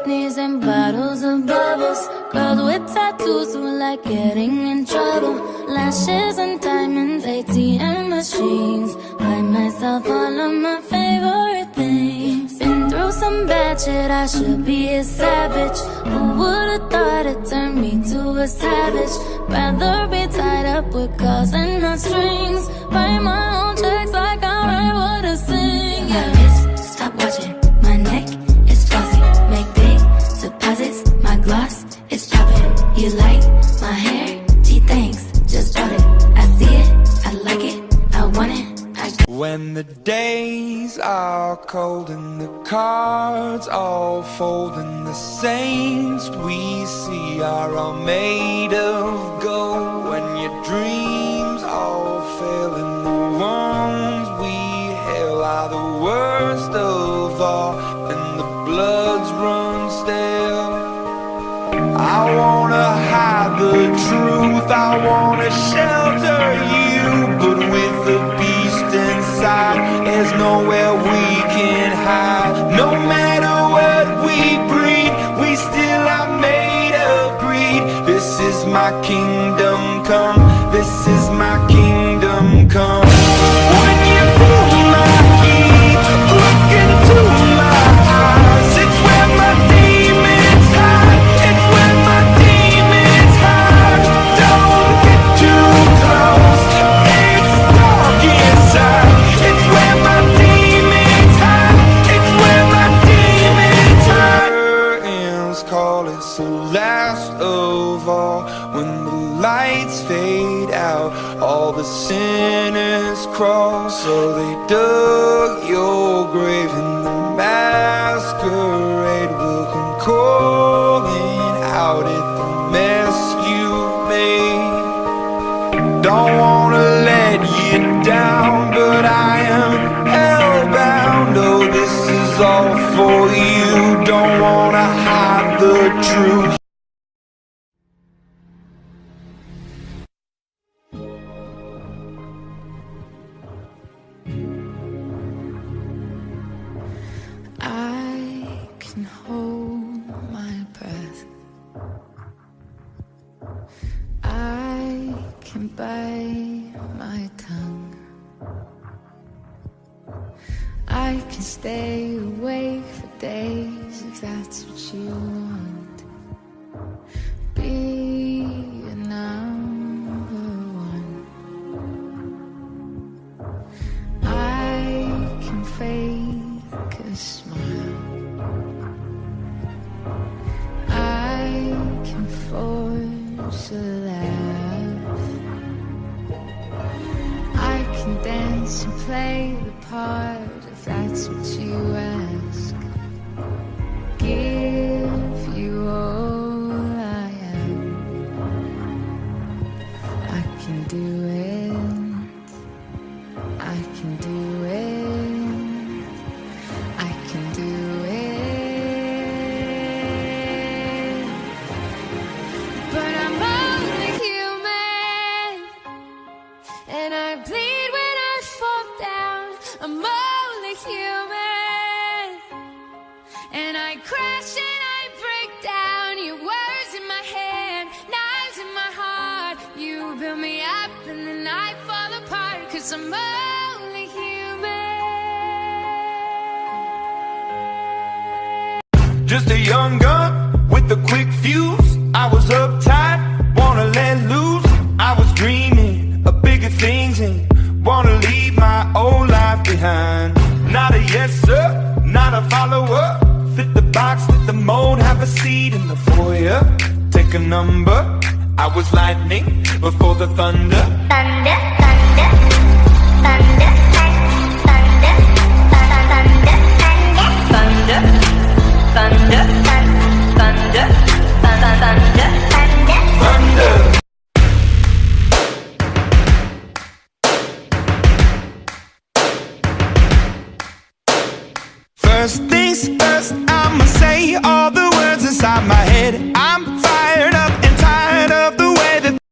knees and bottles of bubbles. Girls with tattoos who like getting in trouble. Lashes and diamonds, ATM machines. Buy myself all of my favorite things. Been through some bad shit, I should be a savage. Who would've thought it turned me to a savage? Rather be tied up with calls and not strings. Write my own checks like I write what I sing. Yeah. My wrist, stop watching. My neck is flossy. Make big deposits. My gloss is popping. You like my hair? Gee, thanks. Just bought it. I see it. I like it. I want it. When the days are cold and the cards all fold and the saints we see are all made of gold, when your dreams all fail and the ones we hail are the worst of all, and the bloods run stale, I wanna hide the truth, I wanna shelter you, but with the beast inside, there's nowhere we can hide. No matter what we breed, we still are made of greed. This is my kingdom come, this is my kingdom come. When you pull my key, look into my eyes, it's where my demons hide, it's where my demons hide. Don't get too close, it's dark inside, it's where my demons hide, it's where my demons hide. Curtains call, it's the last of all. When the lights fade out, all the sinners crawl. So they dug your grave and the masquerade will come calling out at the mess you made. Don't wanna let you down, but I am hellbound. Oh, this is all for you. Don't wanna hide the truth. I can hold my breath, I can bite my tongue, I can stay awake for days if that's what you want. Be a number one. I can fake a smile, I can force a laugh, I can dance and play the part if that's what you ask. Give you all I am, I can do it, I can do it, I can do it. But I'm only human, and I bleed when I fall down. I'm only human, and I crash and I break down. Your words in my head, knives in my heart. You build me up and then I fall apart, 'cause I'm only human. Just a young gun with a quick fuse. I was uptight, wanna let loose. I was dreaming of bigger things and wanna leave my old life behind. Not a yes sir, not a follower. Fit the box, fit the mold, have a seat in the foyer. Take a number, I was lightning before the thunder. Thunder, thunder, thunder, thunder, thunder, thunder, thunder, thunder, thunder, thunder, thunder. First things first, I'ma say all the words inside my head.